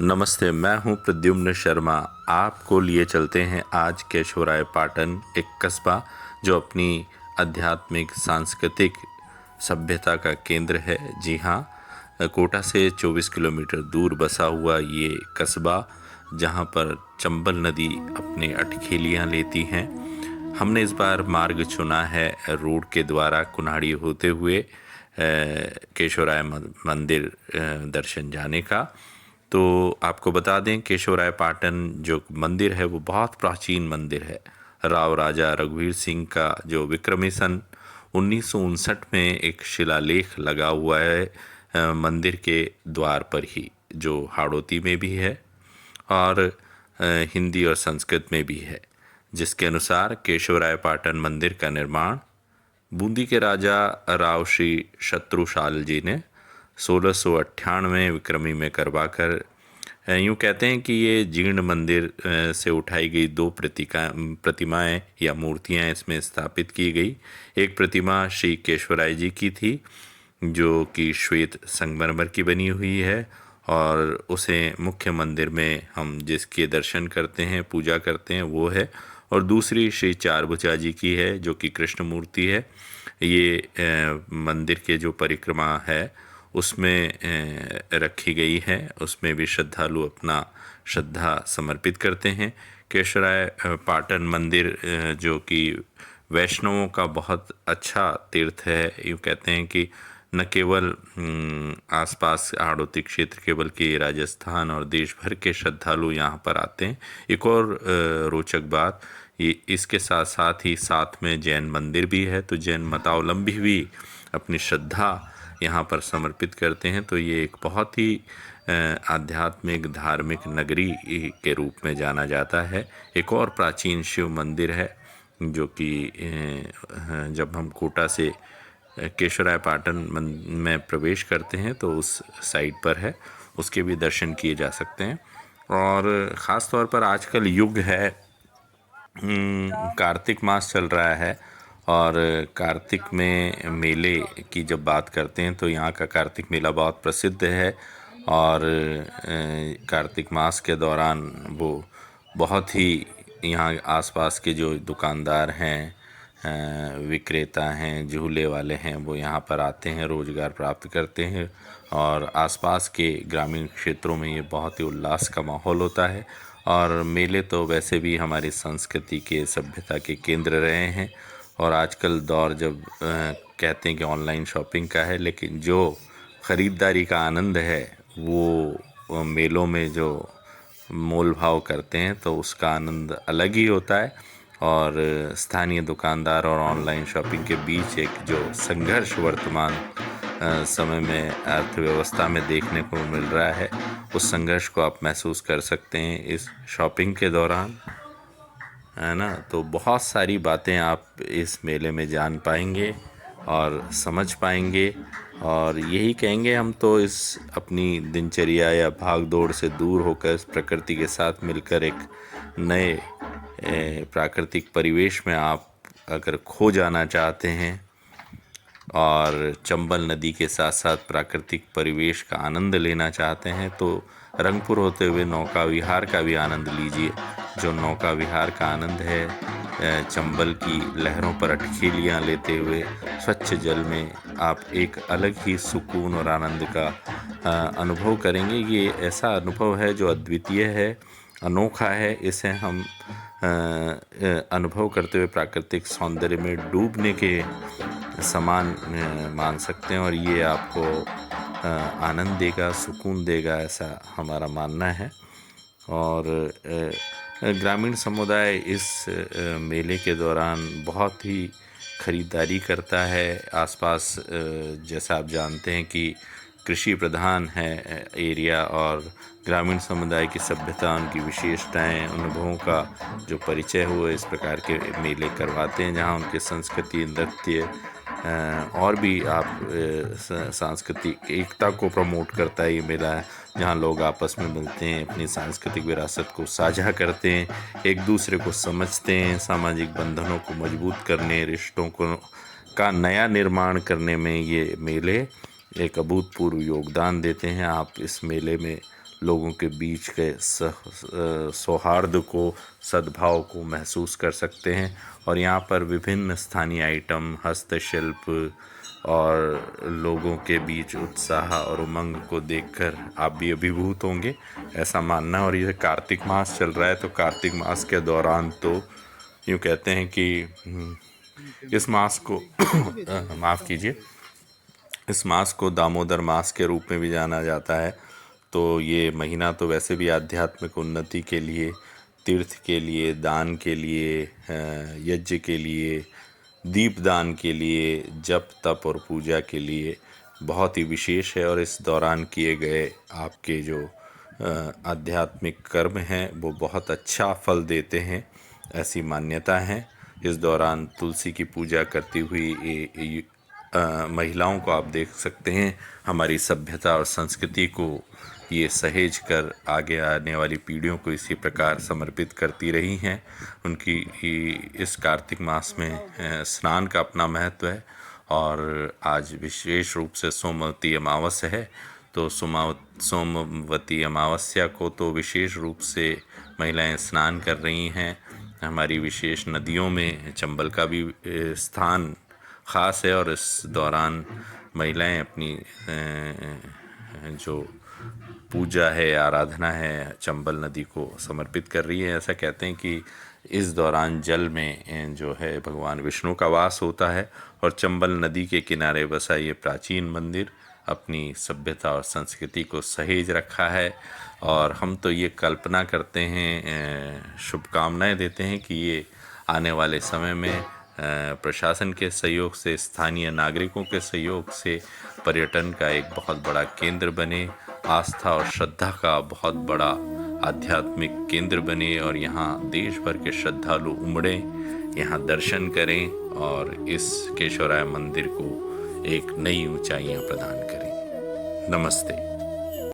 नमस्ते, मैं हूं प्रद्युम्न शर्मा। आपको लिए चलते हैं आज केशवराय पाटन, एक कस्बा जो अपनी आध्यात्मिक, सांस्कृतिक सभ्यता का केंद्र है। जी हाँ, कोटा से 24 किलोमीटर दूर बसा हुआ ये कस्बा, जहां पर चंबल नदी अपने अटखेलियाँ लेती हैं। हमने इस बार मार्ग चुना है रोड के द्वारा कुन्हाड़ी होते हुए केशवराय मंदिर दर्शन जाने का। तो आपको बता दें, केशवराय पाटन जो मंदिर है वो बहुत प्राचीन मंदिर है। राव राजा रघुवीर सिंह का जो विक्रमी सन 1959 में एक शिलालेख लगा हुआ है मंदिर के द्वार पर ही, जो हाड़ौती में भी है और हिंदी और संस्कृत में भी है, जिसके अनुसार केशवराय पाटन मंदिर का निर्माण बूंदी के राजा राव श्री शत्रुशाल जी ने 1698 विक्रमी में करवाकर, यूँ कहते हैं कि ये जीर्ण मंदिर से उठाई गई दो प्रतिमाएं या मूर्तियां इसमें स्थापित की गई। एक प्रतिमा श्री केशवराय जी की थी, जो कि श्वेत संगमरमर की बनी हुई है, और उसे मुख्य मंदिर में हम जिसके दर्शन करते हैं, पूजा करते हैं, वो है। और दूसरी श्री चारभुजा जी की है, जो कि कृष्ण मूर्ति है। ये मंदिर के जो परिक्रमा है उसमें रखी गई है, उसमें भी श्रद्धालु अपना श्रद्धा समर्पित करते हैं। केशवराय पाटन मंदिर जो कि वैष्णवों का बहुत अच्छा तीर्थ है। यूँ कहते हैं कि न केवल आसपास हाड़ौती क्षेत्र के, बल्कि राजस्थान और देश भर के श्रद्धालु यहाँ पर आते हैं। एक और रोचक बात, ये इसके साथ साथ ही साथ में जैन मंदिर भी है, तो जैन मतावलंबी भी अपनी श्रद्धा यहाँ पर समर्पित करते हैं। तो ये एक बहुत ही आध्यात्मिक धार्मिक नगरी के रूप में जाना जाता है। एक और प्राचीन शिव मंदिर है, जो कि जब हम कोटा से केशवराय पाटन में प्रवेश करते हैं तो उस साइड पर है, उसके भी दर्शन किए जा सकते हैं। और ख़ास तौर पर आजकल युग है, कार्तिक मास चल रहा है, और कार्तिक में मेले की जब बात करते हैं तो यहाँ का कार्तिक मेला बहुत प्रसिद्ध है। और कार्तिक मास के दौरान वो बहुत ही, यहाँ आसपास के जो दुकानदार हैं, विक्रेता हैं, झूले वाले हैं, वो यहाँ पर आते हैं, रोज़गार प्राप्त करते हैं। और आसपास के ग्रामीण क्षेत्रों में ये बहुत ही उल्लास का माहौल होता है। और मेले तो वैसे भी हमारी संस्कृति के, सभ्यता के केंद्र रहे हैं। और आजकल दौर जब कहते हैं कि ऑनलाइन शॉपिंग का है, लेकिन जो ख़रीदारी का आनंद है वो मेलों में जो मोल भाव करते हैं तो उसका आनंद अलग ही होता है। और स्थानीय दुकानदार और ऑनलाइन शॉपिंग के बीच एक जो संघर्ष वर्तमान समय में अर्थव्यवस्था में देखने को मिल रहा है, उस संघर्ष को आप महसूस कर सकते हैं इस शॉपिंग के दौरान, है ना। तो बहुत सारी बातें आप इस मेले में जान पाएंगे और समझ पाएंगे। और यही कहेंगे हम तो, इस अपनी दिनचर्या या भाग दौड़ से दूर होकर इस प्रकृति के साथ मिलकर एक नए प्राकृतिक परिवेश में आप अगर खो जाना चाहते हैं और चंबल नदी के साथ साथ प्राकृतिक परिवेश का आनंद लेना चाहते हैं, तो रंगपुर होते हुए नौका विहार का भी आनंद लीजिए। जो नौका विहार का आनंद है, चंबल की लहरों पर अटखेलियाँ लेते हुए स्वच्छ जल में आप एक अलग ही सुकून और आनंद का अनुभव करेंगे। ये ऐसा अनुभव है जो अद्वितीय है, अनोखा है। इसे हम अनुभव करते हुए प्राकृतिक सौंदर्य में डूबने के समान मान सकते हैं, और ये आपको आनंद देगा, सुकून देगा, ऐसा हमारा मानना है। और ग्रामीण समुदाय इस मेले के दौरान बहुत ही ख़रीदारी करता है। आसपास जैसा आप जानते हैं कि कृषि प्रधान है एरिया, और ग्रामीण समुदाय की सभ्यता, उनकी विशेषताएं, अनुभवों का जो परिचय हुआ इस प्रकार के मेले करवाते हैं, जहां उनके संस्कृति, नृत्य और भी आप सांस्कृतिक एकता को प्रमोट करता है ये मेला, जहाँ लोग आपस में मिलते हैं, अपनी सांस्कृतिक विरासत को साझा करते हैं, एक दूसरे को समझते हैं, सामाजिक बंधनों को मजबूत करने, रिश्तों को का नया निर्माण करने में ये मेले एक अभूतपूर्व योगदान देते हैं। आप इस मेले में लोगों के बीच के सौहार्द को, सद्भाव को महसूस कर सकते हैं। और यहाँ पर विभिन्न स्थानीय आइटम, हस्तशिल्प और लोगों के बीच उत्साह और उमंग को देखकर आप भी अभिभूत होंगे, ऐसा मानना है। और ये कार्तिक मास चल रहा है, तो कार्तिक मास के दौरान तो यूँ कहते हैं कि इस मास को माफ़ कीजिए, इस मास को दामोदर मास के रूप में भी जाना जाता है। तो ये महीना तो वैसे भी आध्यात्मिक उन्नति के लिए, तीर्थ के लिए, दान के लिए, यज्ञ के लिए, दीपदान के लिए, जप तप और पूजा के लिए बहुत ही विशेष है। और इस दौरान किए गए आपके जो आध्यात्मिक कर्म हैं वो बहुत अच्छा फल देते हैं, ऐसी मान्यता है। इस दौरान तुलसी की पूजा करती हुई महिलाओं को आप देख सकते हैं। हमारी सभ्यता और संस्कृति को ये सहेज कर आगे आने वाली पीढ़ियों को इसी प्रकार समर्पित करती रही हैं। उनकी इस कार्तिक मास में स्नान का अपना महत्व है। और आज विशेष रूप से सोमवती अमावस्या है, तो सोमवती अमावस्या को तो विशेष रूप से महिलाएं स्नान कर रही हैं। हमारी विशेष नदियों में चंबल का भी स्थान ख़ास है, और इस दौरान महिलाएं अपनी जो पूजा है, आराधना है, चंबल नदी को समर्पित कर रही है। ऐसा कहते हैं कि इस दौरान जल में जो है भगवान विष्णु का वास होता है। और चंबल नदी के किनारे बसा ये प्राचीन मंदिर अपनी सभ्यता और संस्कृति को सहेज रखा है। और हम तो ये कल्पना करते हैं, शुभकामनाएं देते हैं कि ये आने वाले समय में प्रशासन के सहयोग से, स्थानीय नागरिकों के सहयोग से पर्यटन का एक बहुत बड़ा केंद्र बने, आस्था और श्रद्धा का बहुत बड़ा आध्यात्मिक केंद्र बने, और यहाँ देश भर के श्रद्धालु उमड़ें, यहाँ दर्शन करें और इस केशवराय मंदिर को एक नई ऊंचाइयाँ प्रदान करें। नमस्ते।